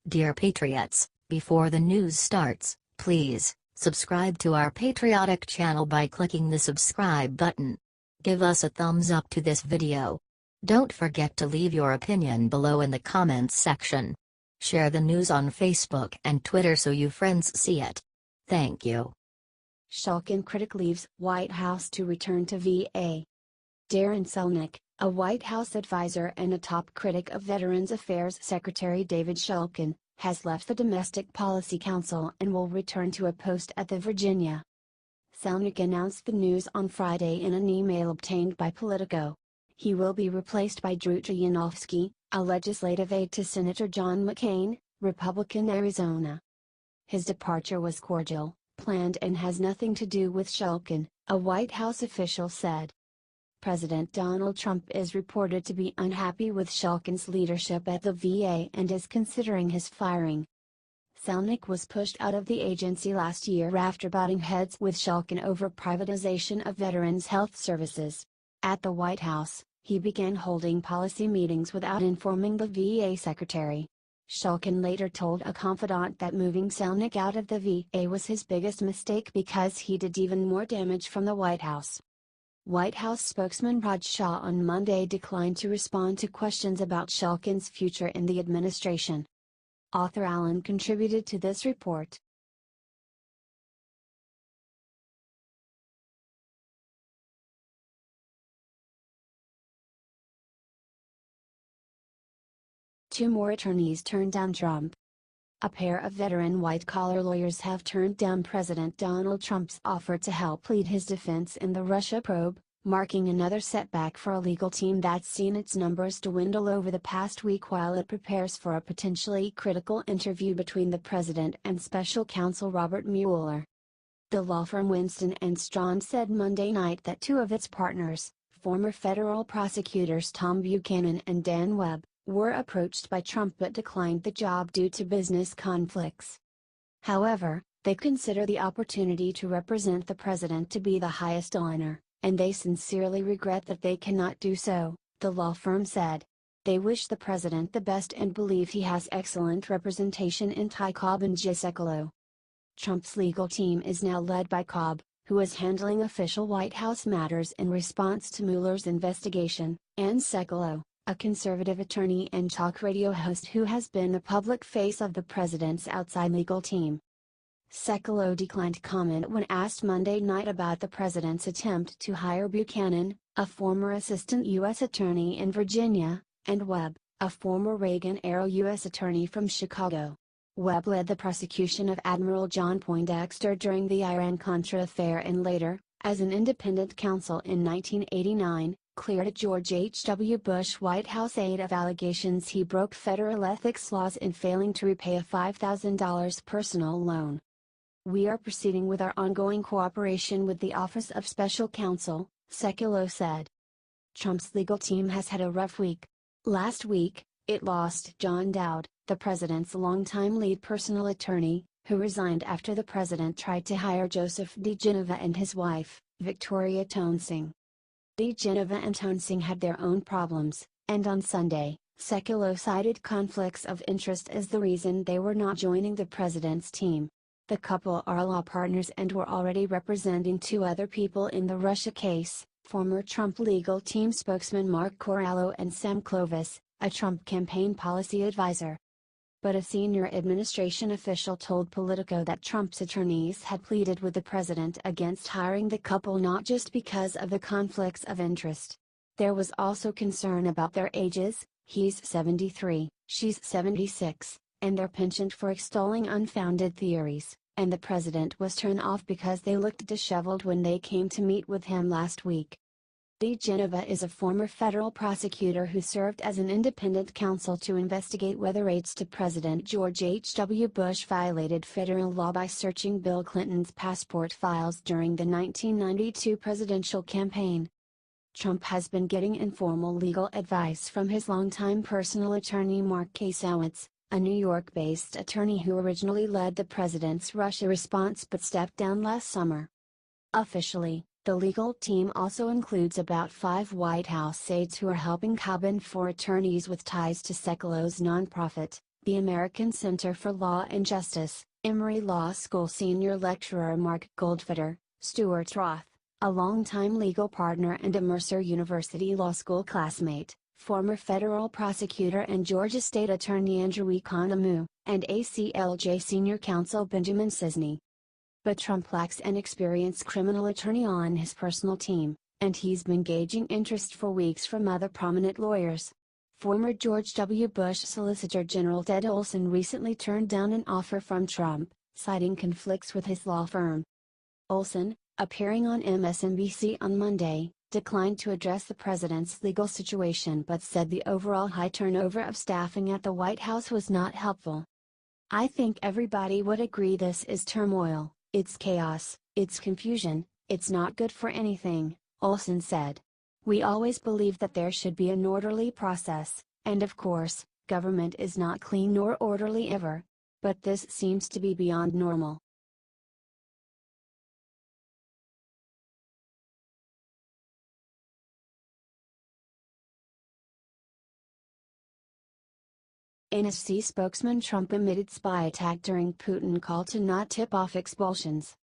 Dear Patriots, before the news starts, please subscribe to our patriotic channel by clicking the subscribe button. Give us a thumbs up to this video. Don't forget to leave your opinion below in the comments section. Share the news on Facebook and Twitter so you friends see it. Thank you. Shulkin critic leaves White House to return to VA. Darin Selnick, a White House advisor and a top critic of Veterans Affairs Secretary David Shulkin, has left the Domestic Policy Council and will return to a post at the Virginia. Selnick announced the news on Friday in an email obtained by Politico. He will be replaced by Drew Janofsky, a legislative aide to Senator John McCain, Republican Arizona. His departure was cordial, planned and has nothing to do with Shulkin, a White House official said. President Donald Trump is reported to be unhappy with Shulkin's leadership at the VA and is considering his firing. Selnick was pushed out of the agency last year after butting heads with Shulkin over privatization of veterans' health services. At the White House, he began holding policy meetings without informing the VA secretary. Shulkin later told a confidant that moving Selnick out of the VA was his biggest mistake because he did even more damage from the White House. White House spokesman Raj Shah on Monday declined to respond to questions about Shulkin's future in the administration. Author Alan contributed to this report. Two more attorneys turned down Trump. A pair of veteran white-collar lawyers have turned down President Donald Trump's offer to help lead his defense in the Russia probe, marking another setback for a legal team that's seen its numbers dwindle over the past week while it prepares for a potentially critical interview between the president and special counsel Robert Mueller. The law firm Winston & Strawn said Monday night that two of its partners, former federal prosecutors Tom Buchanan and Dan Webb, were approached by Trump but declined the job due to business conflicts. However, they consider the opportunity to represent the president to be the highest honor, and they sincerely regret that they cannot do so, the law firm said. They wish the president the best and believe he has excellent representation in Ty Cobb and Jay Sekulow. Trump's legal team is now led by Cobb, who is handling official White House matters in response to Mueller's investigation, and Sekulow, a conservative attorney and talk radio host who has been a public face of the president's outside legal team. Sekulow declined comment when asked Monday night about the president's attempt to hire Buchanan, a former assistant U.S. attorney in Virginia, and Webb, a former Reagan-era U.S. attorney from Chicago. Webb led the prosecution of Admiral John Poindexter during the Iran-Contra affair and later, as an independent counsel in 1989, cleared a George H.W. Bush White House aide of allegations he broke federal ethics laws in failing to repay a $5,000 personal loan. We are proceeding with our ongoing cooperation with the Office of Special Counsel, Sekulow said. Trump's legal team has had a rough week. Last week, it lost John Dowd, the president's longtime lead personal attorney, who resigned after the president tried to hire Joseph diGenova and his wife, Victoria Toensing. diGenova and Toensing had their own problems, and on Sunday, Sekulow cited conflicts of interest as the reason they were not joining the president's team. The couple are law partners and were already representing two other people in the Russia case, former Trump legal team spokesman Mark Corallo and Sam Clovis, a Trump campaign policy advisor. But a senior administration official told Politico that Trump's attorneys had pleaded with the president against hiring the couple not just because of the conflicts of interest. There was also concern about their ages, he's 73, she's 76, and their penchant for extolling unfounded theories, and the president was turned off because they looked disheveled when they came to meet with him last week. diGenova is a former federal prosecutor who served as an independent counsel to investigate whether aides to President George H.W. Bush violated federal law by searching Bill Clinton's passport files during the 1992 presidential campaign. Trump has been getting informal legal advice from his longtime personal attorney Mark Kasowitz, a New York-based attorney who originally led the president's Russia response but stepped down last summer. Officially, the legal team also includes about 5 White House aides who are helping Cobb and 4 attorneys with ties to Sekulow's nonprofit, The American Center for Law and Justice, Emory Law School senior lecturer Mark Goldfeder, Stuart Roth, a longtime legal partner and a Mercer University Law School classmate, former federal prosecutor and Georgia State Attorney Andrew Economou, and ACLJ senior counsel Benjamin Cisney. But Trump lacks an experienced criminal attorney on his personal team, and he's been gauging interest for weeks from other prominent lawyers. Former George W. Bush Solicitor General Ted Olson recently turned down an offer from Trump, citing conflicts with his law firm. Olson, appearing on MSNBC on Monday, declined to address the president's legal situation but said the overall high turnover of staffing at the White House was not helpful. "I think everybody would agree this is turmoil, it's chaos, it's confusion, it's not good for anything," Olson said. "We always believe that there should be an orderly process, and of course, government is not clean nor orderly ever. But this seems to be beyond normal." NSC spokesman Trump admitted spy attack during Putin call to not tip off expulsions.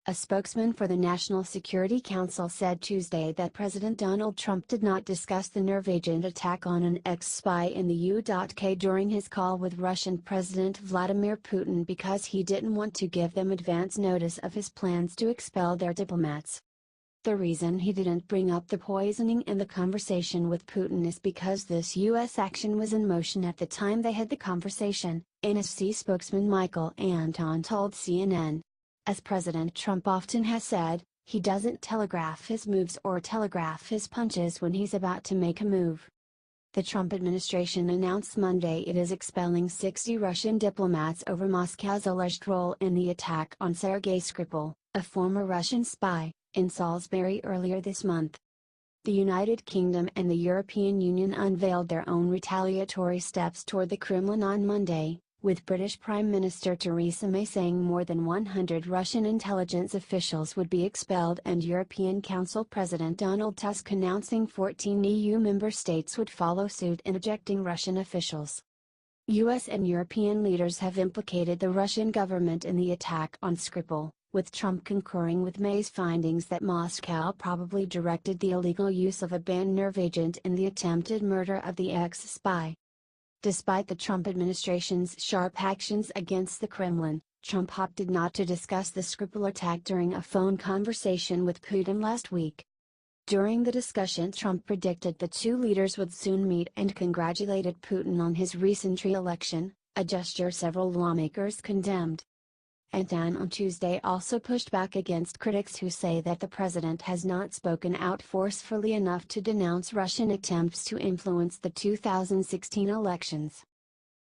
A spokesman for the National Security Council said Tuesday that President Donald Trump did not discuss the nerve agent attack on an ex-spy in the U.K. during his call with Russian President Vladimir Putin because he didn't want to give them advance notice of his plans to expel their diplomats. The reason he didn't bring up the poisoning in the conversation with Putin is because this U.S. action was in motion at the time they had the conversation, NSC spokesman Michael Anton told CNN. As President Trump often has said, he doesn't telegraph his moves or telegraph his punches when he's about to make a move. The Trump administration announced Monday it is expelling 60 Russian diplomats over Moscow's alleged role in the attack on Sergei Skripal, a former Russian spy, in Salisbury earlier this month. The United Kingdom and the European Union unveiled their own retaliatory steps toward the Kremlin on Monday, with British Prime Minister Theresa May saying more than 100 Russian intelligence officials would be expelled and European Council President Donald Tusk announcing 14 EU member states would follow suit in ejecting Russian officials. US and European leaders have implicated the Russian government in the attack on Skripal, with Trump concurring with May's findings that Moscow probably directed the illegal use of a banned nerve agent in the attempted murder of the ex-spy. Despite the Trump administration's sharp actions against the Kremlin, Trump opted not to discuss the Skripal attack during a phone conversation with Putin last week. During the discussion, Trump predicted the two leaders would soon meet and congratulated Putin on his recent re-election, a gesture several lawmakers condemned. Anton on Tuesday also pushed back against critics who say that the president has not spoken out forcefully enough to denounce Russian attempts to influence the 2016 elections.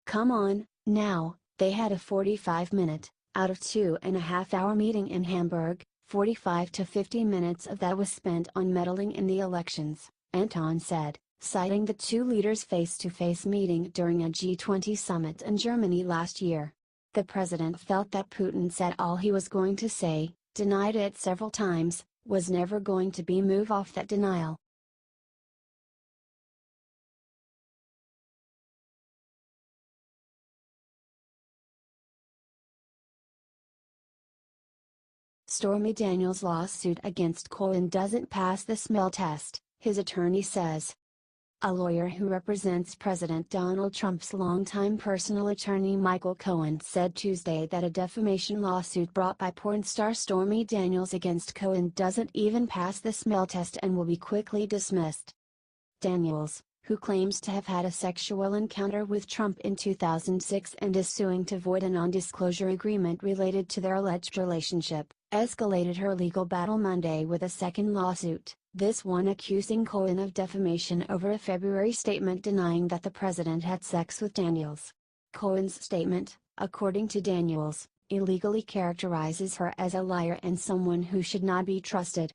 "Come on, now, they had a 45-minute, out of 2.5-hour meeting in Hamburg, 45 to 50 minutes of that was spent on meddling in the elections," Anton said, citing the two leaders' face-to-face meeting during a G20 summit in Germany last year. The president felt that Putin said all he was going to say, denied it several times, was never going to be move off that denial. Stormy Daniels' lawsuit against Cohen doesn't pass the smell test, his attorney says. A lawyer who represents President Donald Trump's longtime personal attorney Michael Cohen said Tuesday that a defamation lawsuit brought by porn star Stormy Daniels against Cohen doesn't even pass the smell test and will be quickly dismissed. Daniels, who claims to have had a sexual encounter with Trump in 2006 and is suing to void a non-disclosure agreement related to their alleged relationship, escalated her legal battle Monday with a second lawsuit, this one accusing Cohen of defamation over a February statement denying that the president had sex with Daniels. Cohen's statement, according to Daniels, illegally characterizes her as a liar and someone who should not be trusted.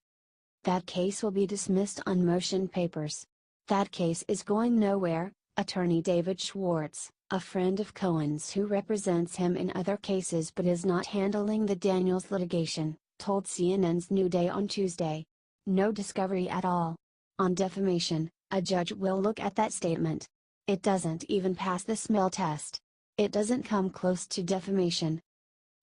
That case will be dismissed on motion papers. That case is going nowhere, attorney David Schwartz, a friend of Cohen's who represents him in other cases but is not handling the Daniels litigation, told CNN's New Day on Tuesday. No discovery at all. On defamation, a judge will look at that statement. It doesn't even pass the smell test. It doesn't come close to defamation.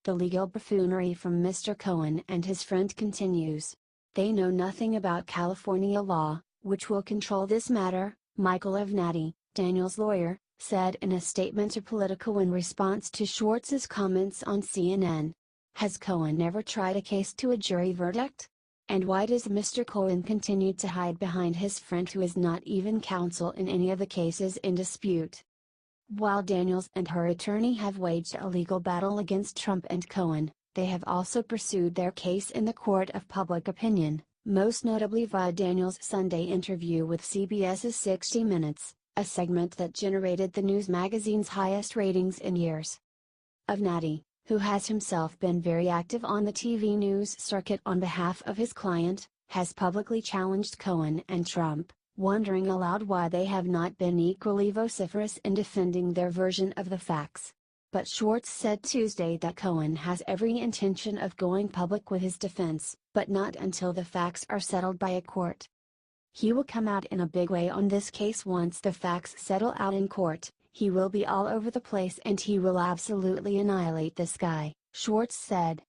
The legal buffoonery from Mr. Cohen and his friend continues. They know nothing about California law, which will control this matter, Michael Avenatti, Daniel's lawyer, said in a statement to Politico in response to Schwartz's comments on CNN. Has Cohen never tried a case to a jury verdict? And why does Mr. Cohen continue to hide behind his friend who is not even counsel in any of the cases in dispute? While Daniels and her attorney have waged a legal battle against Trump and Cohen, they have also pursued their case in the court of public opinion, most notably via Daniels' Sunday interview with CBS's 60 Minutes, a segment that generated the news magazine's highest ratings in years. Avenatti, who has himself been very active on the TV news circuit on behalf of his client, has publicly challenged Cohen and Trump, wondering aloud why they have not been equally vociferous in defending their version of the facts. But Schwartz said Tuesday that Cohen has every intention of going public with his defense, but not until the facts are settled by a court. He will come out in a big way on this case once the facts settle out in court. He will be all over the place and he will absolutely annihilate this guy, Schwartz said.